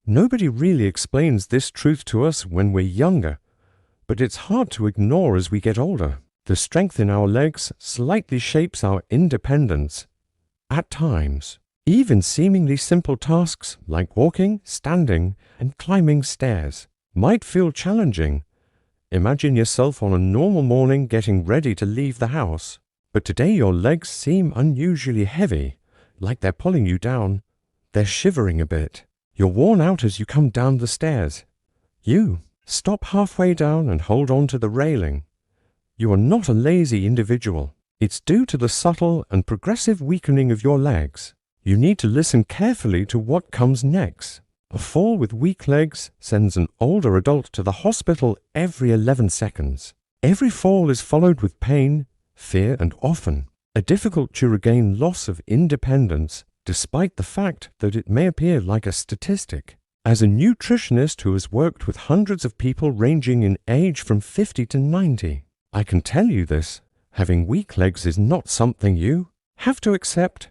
Nobody really explains this truth to us when we're younger, but it's hard to ignore as we get older. The strength in our legs slightly shapes our independence. At times, even seemingly simple tasks like walking, standing, and climbing stairs might feel challenging. Imagine yourself on a normal morning getting ready to leave the house, but today your legs seem unusually heavy, like they're pulling you down. They're shivering a bit. You're worn out as you come down the stairs. You stop halfway down and hold on to the railing. You are not a lazy individual. It's due to the subtle and progressive weakening of your legs. You need to listen carefully to what comes next. A fall with weak legs sends an older adult to the hospital every 11 seconds. Every fall is followed with pain, fear, and often a difficult-to-regain loss of independence, despite the fact that it may appear like a statistic. As a nutritionist who has worked with hundreds of people ranging in age from 50 to 90, I can tell you this: having weak legs is not something you have to accept.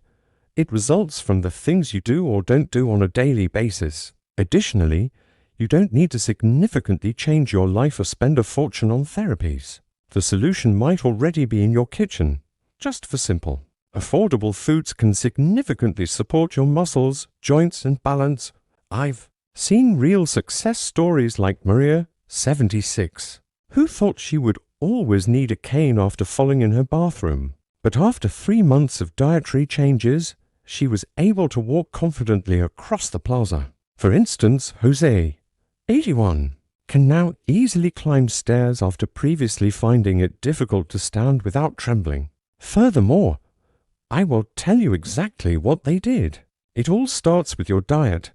It results from the things you do or don't do on a daily basis. Additionally, you don't need to significantly change your life or spend a fortune on therapies. The solution might already be in your kitchen. Just for simple, affordable foods can significantly support your muscles, joints, and balance. I've seen real success stories like Maria, 76, who thought she would always need a cane after falling in her bathroom. But after 3 months of dietary changes, she was able to walk confidently across the plaza. For instance, Jose, 81, can now easily climb stairs after previously finding it difficult to stand without trembling. Furthermore, I will tell you exactly what they did. It all starts with your diet,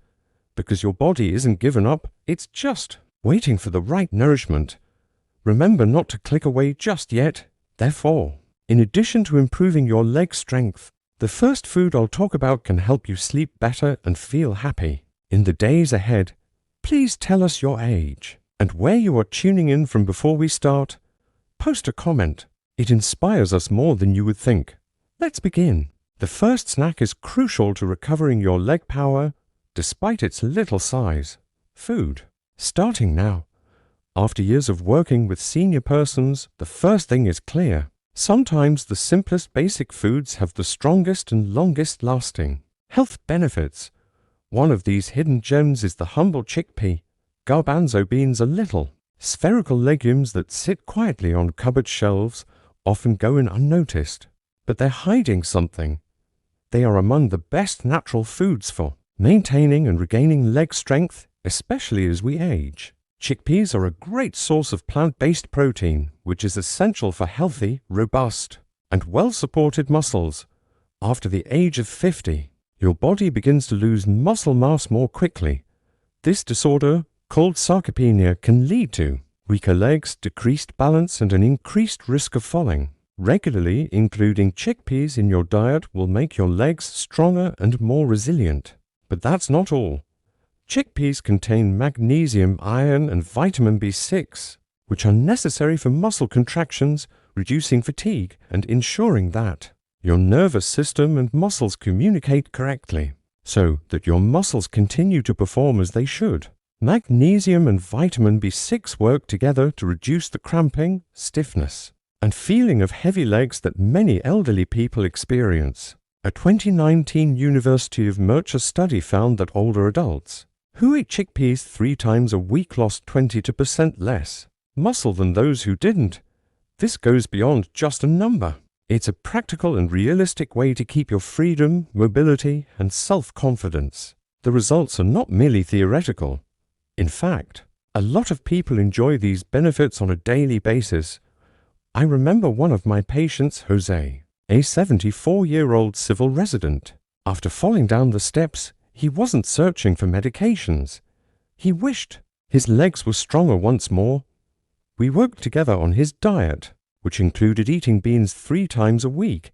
because your body isn't given up, it's just waiting for the right nourishment. Remember not to click away just yet. Therefore, in addition to improving your leg strength, the first food I'll talk about can help you sleep better and feel happy. In the days ahead, please tell us your age and where you are tuning in from before we start. Post a comment. It inspires us more than you would think. Let's begin. The first snack is crucial to recovering your leg power, despite its little size. Food. Starting now. After years of working with senior persons, the first thing is clear. Sometimes the simplest basic foods have the strongest and longest lasting health benefits. One of these hidden gems is the humble chickpea. Garbanzo beans are little, spherical legumes that sit quietly on cupboard shelves, often go in unnoticed. But they're hiding something. They are among the best natural foods for maintaining and regaining leg strength, especially as we age. Chickpeas are a great source of plant-based protein, which is essential for healthy, robust, and well-supported muscles. After the age of 50, your body begins to lose muscle mass more quickly. This disorder, called sarcopenia, can lead to weaker legs, decreased balance, and an increased risk of falling. Regularly including chickpeas in your diet will make your legs stronger and more resilient. But that's not all. Chickpeas contain magnesium, iron, and vitamin B6, which are necessary for muscle contractions, reducing fatigue, and ensuring that your nervous system and muscles communicate correctly, so that your muscles continue to perform as they should. Magnesium and vitamin B6 work together to reduce the cramping, stiffness, and feeling of heavy legs that many elderly people experience. A 2019 University of Mercer study found that older adults who ate chickpeas 3 times a week lost 22% less muscle than those who didn't. This goes beyond just a number. It's a practical and realistic way to keep your freedom, mobility, and self-confidence. The results are not merely theoretical. In fact, a lot of people enjoy these benefits on a daily basis. I remember one of my patients, Jose, a 74-year-old civil resident. After falling down the steps, he wasn't searching for medications. He wished his legs were stronger once more. We worked together on his diet, which included eating beans 3 times a week.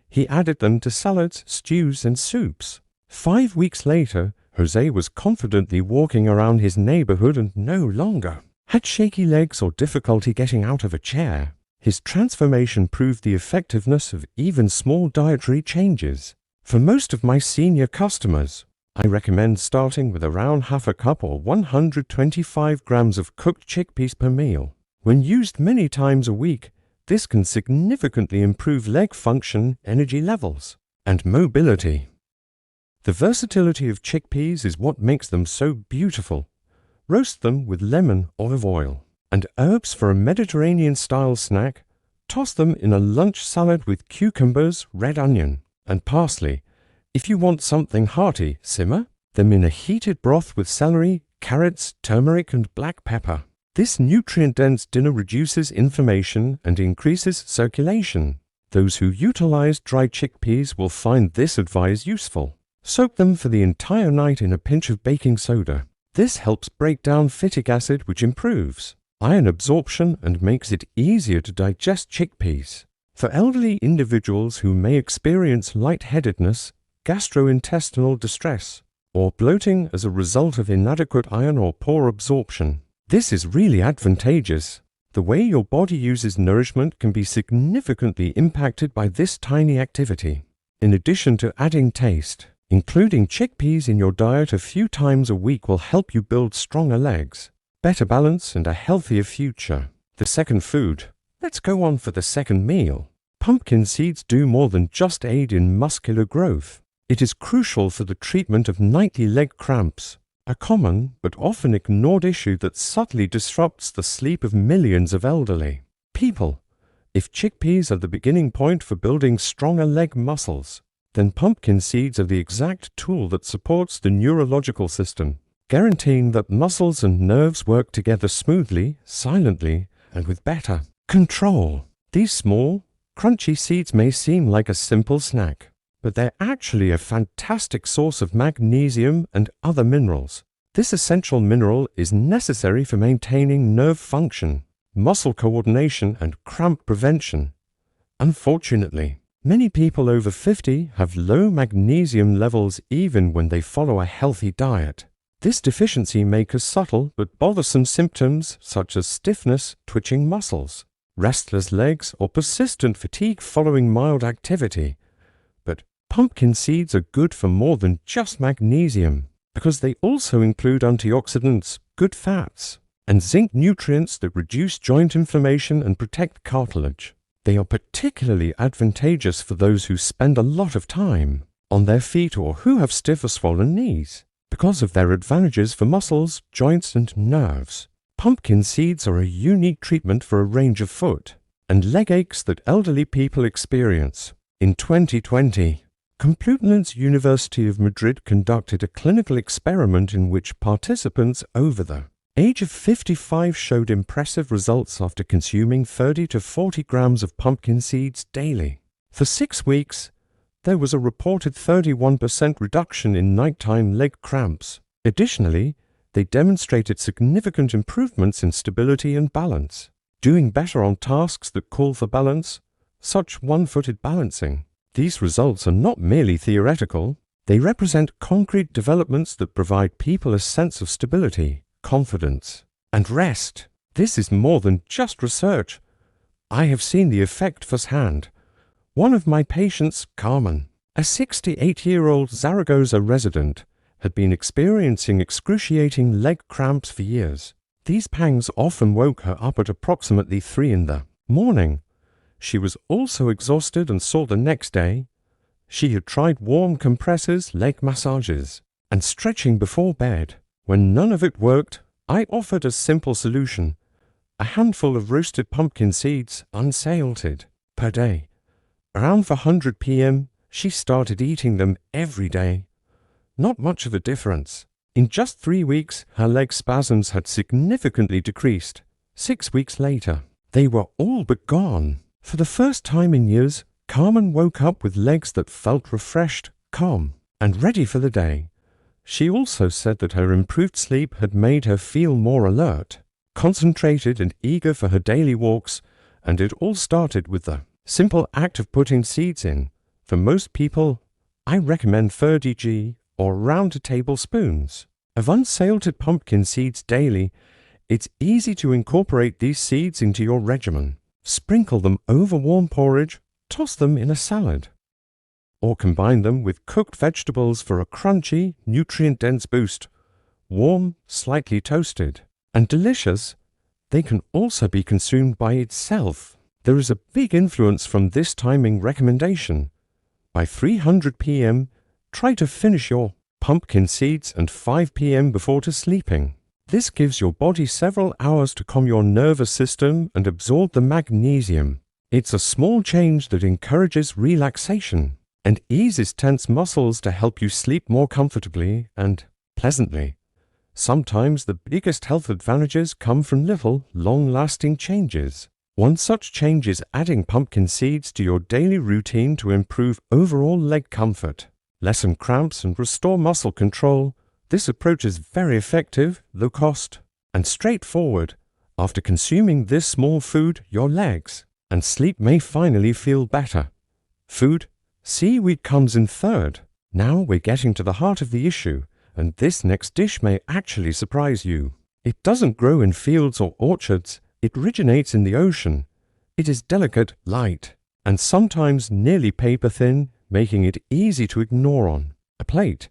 He added them to salads, stews, and soups. 5 weeks later, Jose was confidently walking around his neighborhood and no longer had shaky legs or difficulty getting out of a chair. His transformation proved the effectiveness of even small dietary changes. For most of my senior customers, I recommend starting with around half a cup or 125 grams of cooked chickpeas per meal. When used many times a week, this can significantly improve leg function, energy levels, and mobility. The versatility of chickpeas is what makes them so beautiful. Roast them with lemon, olive oil, and herbs for a Mediterranean-style snack. Toss them in a lunch salad with cucumbers, red onion, and parsley. If you want something hearty, simmer them in a heated broth with celery, carrots, turmeric, and black pepper. This nutrient-dense dinner reduces inflammation and increases circulation. Those who utilize dried chickpeas will find this advice useful. Soak them for the entire night in a pinch of baking soda. This helps break down phytic acid, which improves iron absorption and makes it easier to digest chickpeas. For elderly individuals who may experience lightheadedness, gastrointestinal distress, or bloating as a result of inadequate iron or poor absorption, this is really advantageous. The way your body uses nourishment can be significantly impacted by this tiny activity. In addition to adding taste, including chickpeas in your diet a few times a week will help you build stronger legs, better balance, and a healthier future. The second food. Let's go on for the second meal. Pumpkin seeds do more than just aid in muscular growth. It is crucial for the treatment of nightly leg cramps, a common but often ignored issue that subtly disrupts the sleep of millions of elderly people. If chickpeas are the beginning point for building stronger leg muscles, then pumpkin seeds are the exact tool that supports the neurological system, guaranteeing that muscles and nerves work together smoothly, silently, and with better control. These small, crunchy seeds may seem like a simple snack, but they're actually a fantastic source of magnesium and other minerals. This essential mineral is necessary for maintaining nerve function, muscle coordination, and cramp prevention. Unfortunately, many people over 50 have low magnesium levels even when they follow a healthy diet. This deficiency may cause subtle but bothersome symptoms such as stiffness, twitching muscles, restless legs, or persistent fatigue following mild activity. But pumpkin seeds are good for more than just magnesium, because they also include antioxidants, good fats, and zinc nutrients that reduce joint inflammation and protect cartilage. They are particularly advantageous for those who spend a lot of time on their feet or who have stiff or swollen knees, because of their advantages for muscles, joints, and nerves. Pumpkin seeds are a unique treatment for a range of foot and leg aches that elderly people experience. In 2020, Complutense University of Madrid conducted a clinical experiment in which participants over the age of 55 showed impressive results after consuming 30 to 40 grams of pumpkin seeds daily. For 6 weeks, there was a reported 31% reduction in nighttime leg cramps. Additionally, they demonstrated significant improvements in stability and balance, doing better on tasks that call for balance, such one-footed balancing. These results are not merely theoretical. They represent concrete developments that provide people a sense of stability, confidence, and rest. This is more than just research. I have seen the effect firsthand. One of my patients, Carmen, a 68-year-old Zaragoza resident, had been experiencing excruciating leg cramps for years. These pangs often woke her up at approximately 3 in the morning. She was also exhausted and saw the next day. She had tried warm compressors, leg massages, and stretching before bed. When none of it worked, I offered a simple solution: a handful of roasted pumpkin seeds, unsalted, per day. Around 100 p.m., she started eating them every day. Not much of a difference. In just 3 weeks, her leg spasms had significantly decreased. 6 weeks later, they were all but gone. For the first time in years, Carmen woke up with legs that felt refreshed, calm, and ready for the day. She also said that her improved sleep had made her feel more alert, concentrated, and eager for her daily walks, and it all started with the simple act of putting seeds in. For most people, I recommend 30 or round tablespoons of unsalted pumpkin seeds daily. It's easy to incorporate these seeds into your regimen. Sprinkle them over warm porridge, toss them in a salad, or combine them with cooked vegetables for a crunchy, nutrient-dense boost. Warm, slightly toasted, and delicious, they can also be consumed by itself. There is a big influence from this timing recommendation. By 300 p.m., try to finish your pumpkin seeds and 5 p.m. before sleeping. This gives your body several hours to calm your nervous system and absorb the magnesium. It's a small change that encourages relaxation and eases tense muscles to help you sleep more comfortably and pleasantly. Sometimes the biggest health advantages come from little, long-lasting changes. One such change is adding pumpkin seeds to your daily routine to improve overall leg comfort, lessen cramps, and restore muscle control. This approach is very effective, low cost, and straightforward. After consuming this small food, your legs and sleep may finally feel better. Food, seaweed comes in third. Now we're getting to the heart of the issue, and this next dish may actually surprise you. It doesn't grow in fields or orchards. It originates in the ocean. It is delicate, light, and sometimes nearly paper-thin, making it easy to ignore on a plate.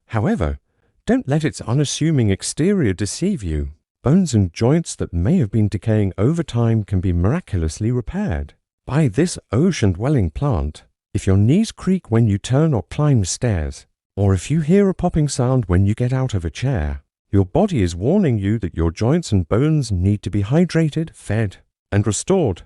However, don't let its unassuming exterior deceive you. Bones and joints that may have been decaying over time can be miraculously repaired by this ocean-dwelling plant. If your knees creak when you turn or climb stairs, or if you hear a popping sound when you get out of a chair, your body is warning you that your joints and bones need to be hydrated, fed, and restored.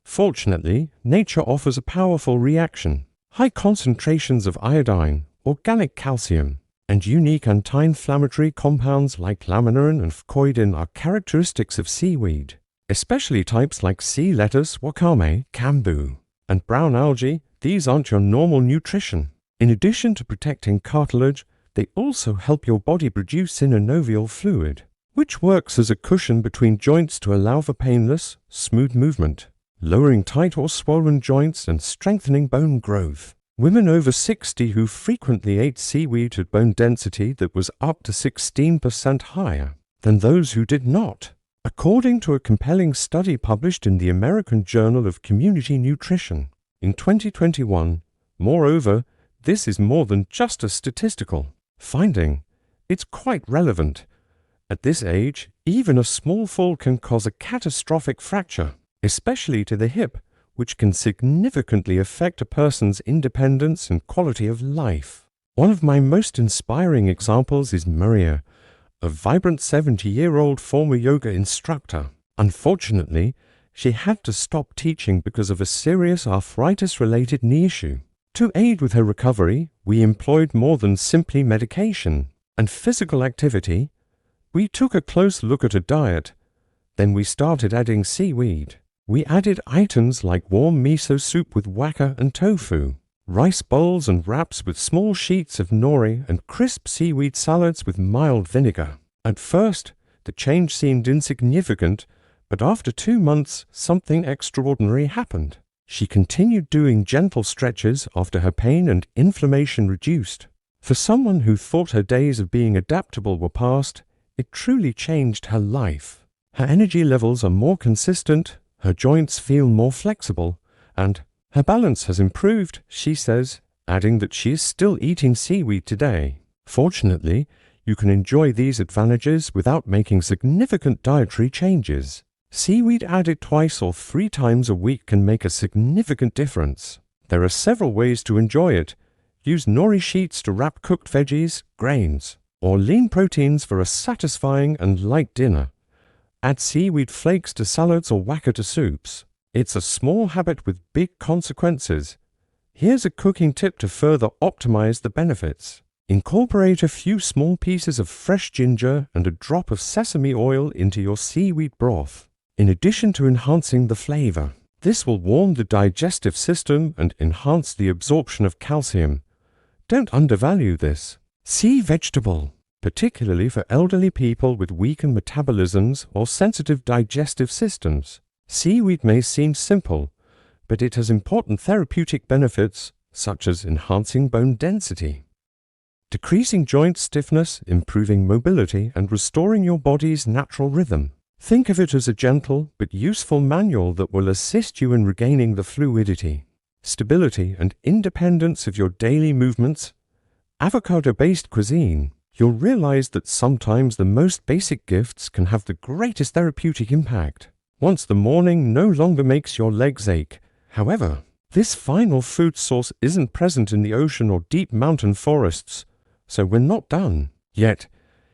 Fortunately, nature offers a powerful reaction. High concentrations of iodine, organic calcium, and unique anti-inflammatory compounds like laminin and fucoidin are characteristics of seaweed, especially types like sea lettuce, wakame, kambu, and brown algae. These aren't your normal nutrition. In addition to protecting cartilage, they also help your body produce synovial fluid, which works as a cushion between joints to allow for painless, smooth movement, lowering tight or swollen joints and strengthening bone growth. Women over 60 who frequently ate seaweed had bone density that was up to 16% higher than those who did not, according to a compelling study published in the American Journal of Community Nutrition in 2021. Moreover, this is more than just a statistical finding. It's quite relevant. At this age, even a small fall can cause a catastrophic fracture, especially to the hip, which can significantly affect a person's independence and quality of life. One of my most inspiring examples is Maria, a vibrant 70-year-old former yoga instructor. Unfortunately, she had to stop teaching because of a serious arthritis-related knee issue. To aid with her recovery, we employed more than simply medication and physical activity. We took a close look at her diet. Then we started adding seaweed. We added items like warm miso soup with waka and tofu, rice bowls and wraps with small sheets of nori, and crisp seaweed salads with mild vinegar. At first, the change seemed insignificant, but after 2 months, something extraordinary happened. She continued doing gentle stretches after her pain and inflammation reduced. For someone who thought her days of being adaptable were past, it truly changed her life. Her energy levels are more consistent, her joints feel more flexible, and her balance has improved, she says, adding that she is still eating seaweed today. Fortunately, you can enjoy these advantages without making significant dietary changes. Seaweed added 2 or 3 times a week can make a significant difference. There are several ways to enjoy it. Use nori sheets to wrap cooked veggies, grains, or lean proteins for a satisfying and light dinner. Add seaweed flakes to salads or waka to soups. It's a small habit with big consequences. Here's a cooking tip to further optimize the benefits. Incorporate a few small pieces of fresh ginger and a drop of sesame oil into your seaweed broth, in addition to enhancing the flavor. This will warm the digestive system and enhance the absorption of calcium. Don't undervalue this. Sea vegetable, particularly for elderly people with weakened metabolisms or sensitive digestive systems. Seaweed may seem simple, but it has important therapeutic benefits, such as enhancing bone density, decreasing joint stiffness, improving mobility, and restoring your body's natural rhythm. Think of it as a gentle but useful manual that will assist you in regaining the fluidity, stability, and independence of your daily movements. Avocado-based cuisine. You'll realize that sometimes the most basic gifts can have the greatest therapeutic impact. Once the morning no longer makes your legs ache. However, this final food source isn't present in the ocean or deep mountain forests, so we're not done. Yet,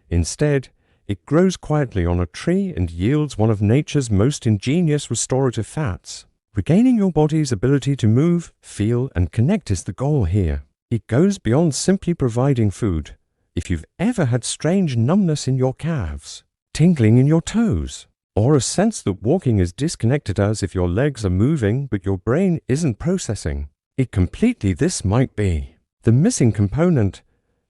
instead, it grows quietly on a tree and yields one of nature's most ingenious restorative fats. Regaining your body's ability to move, feel, and connect is the goal here. It goes beyond simply providing food. If you've ever had strange numbness in your calves, tingling in your toes, or a sense that walking is disconnected as if your legs are moving but your brain isn't processing, this might be the missing component.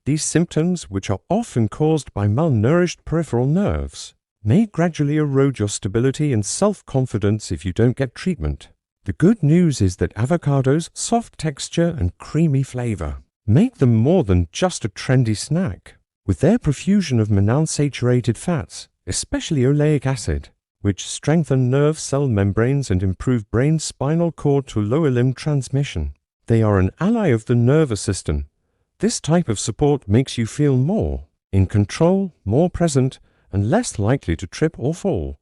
These symptoms, which are often caused by malnourished peripheral nerves, may gradually erode your stability and self-confidence if you don't get treatment. The good news is that avocado's soft texture and creamy flavor make them more than just a trendy snack. With their profusion of monounsaturated fats, especially oleic acid, which strengthen nerve cell membranes and improve brain's spinal cord to lower limb transmission, they are an ally of the nervous system. This type of support makes you feel more in control, more present, and less likely to trip or fall.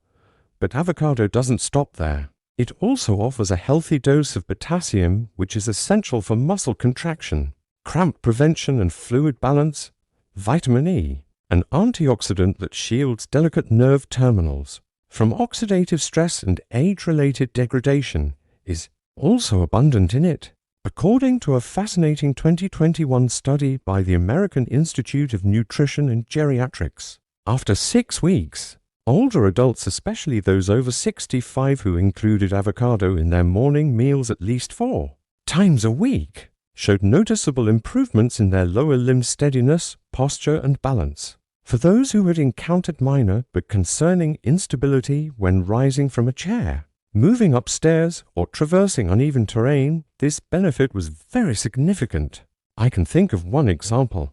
But avocado doesn't stop there. It also offers a healthy dose of potassium, which is essential for muscle contraction, cramp prevention and fluid balance, vitamin E, an antioxidant that shields delicate nerve terminals from oxidative stress and age-related degradation, is also abundant in it. According to a fascinating 2021 study by the American Institute of Nutrition and Geriatrics, after 6 weeks, older adults, especially those over 65 who included avocado in their morning meals at least 4 times a week, showed noticeable improvements in their lower limb steadiness, posture, and balance. For those who had encountered minor but concerning instability when rising from a chair, moving upstairs, or traversing uneven terrain, this benefit was very significant. I can think of one example.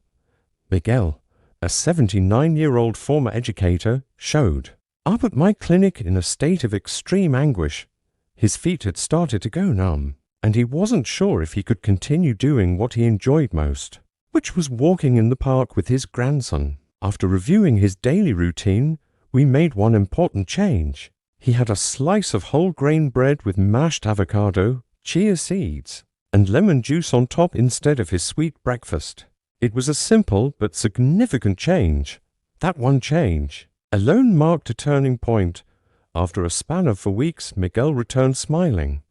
Miguel, a 79-year-old former educator, showed up at my clinic in a state of extreme anguish. His feet had started to go numb, and he wasn't sure if he could continue doing what he enjoyed most, which was walking in the park with his grandson. After reviewing his daily routine, we made one important change. He had a slice of whole grain bread with mashed avocado, chia seeds, and lemon juice on top instead of his sweet breakfast. It was a simple but significant change. That one change alone marked a turning point. After a span of 4 weeks, Miguel returned smiling.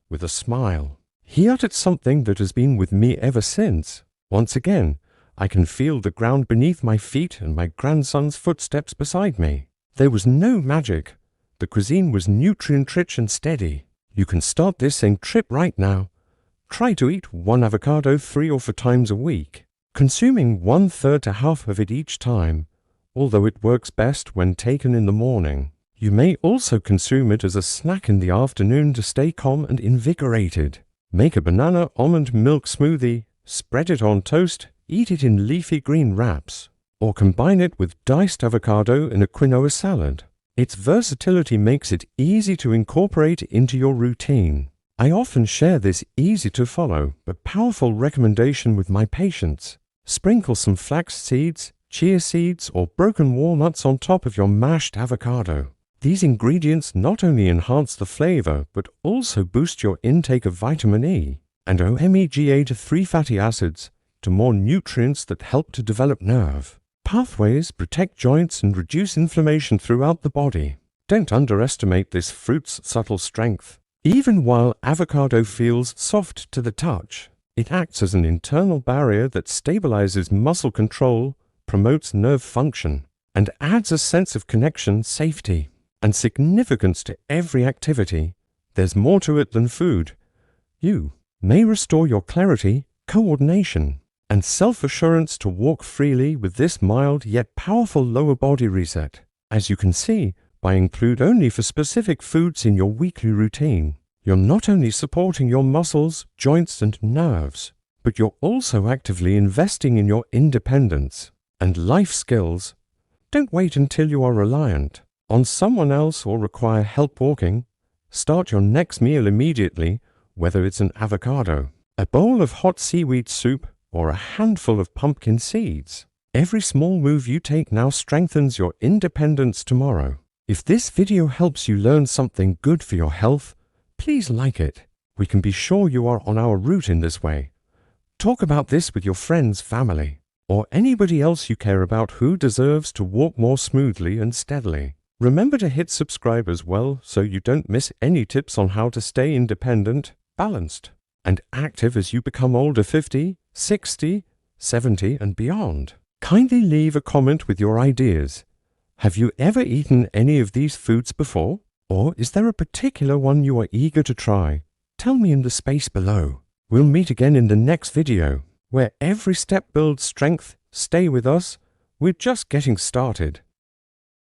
With a smile, he uttered something that has been with me ever since. Once again, I can feel the ground beneath my feet and my grandson's footsteps beside me. There was no magic. The cuisine was nutrient-rich and steady. You can start this same trip right now. Try to eat 1 avocado 3 or 4 times a week, consuming 1/3 to half of it each time, although it works best when taken in the morning. You may also consume it as a snack in the afternoon to stay calm and invigorated. Make a banana almond milk smoothie, spread it on toast, eat it in leafy green wraps, or combine it with diced avocado in a quinoa salad. Its versatility makes it easy to incorporate into your routine. I often share this easy-to-follow but powerful recommendation with my patients. Sprinkle some flax seeds, chia seeds, or broken walnuts on top of your mashed avocado. These ingredients not only enhance the flavor but also boost your intake of vitamin E and omega-3 fatty acids to more nutrients that help to develop nerve pathways, protect joints, and reduce inflammation throughout the body. Don't underestimate this fruit's subtle strength. Even while avocado feels soft to the touch, it acts as an internal barrier that stabilizes muscle control, promotes nerve function, and adds a sense of connection, safety, and significance to every activity. There's more to it than food. You may restore your clarity, coordination, and self-assurance to walk freely with this mild yet powerful lower body reset. As you can see, by include only for specific foods in your weekly routine, you're not only supporting your muscles, joints, and nerves, but you're also actively investing in your independence and life skills. Don't wait until you are reliant on someone else or require help walking. Start your next meal immediately whether it's an avocado, a bowl of hot seaweed soup, or a handful of pumpkin seeds. Every small move you take now strengthens your independence tomorrow. If this video helps you learn something good for your health, please like it. We can be sure you are on our route in this way. Talk about this with your friends, family, or anybody else you care about who deserves to walk more smoothly and steadily. Remember to hit subscribe as well so you don't miss any tips on how to stay independent, balanced, and active as you become older 50, 60, 70 and beyond. Kindly leave a comment with your ideas. Have you ever eaten any of these foods before? Or is there a particular one you are eager to try? Tell me in the space below. We'll meet again in the next video, where every step builds strength. Stay with us. We're just getting started.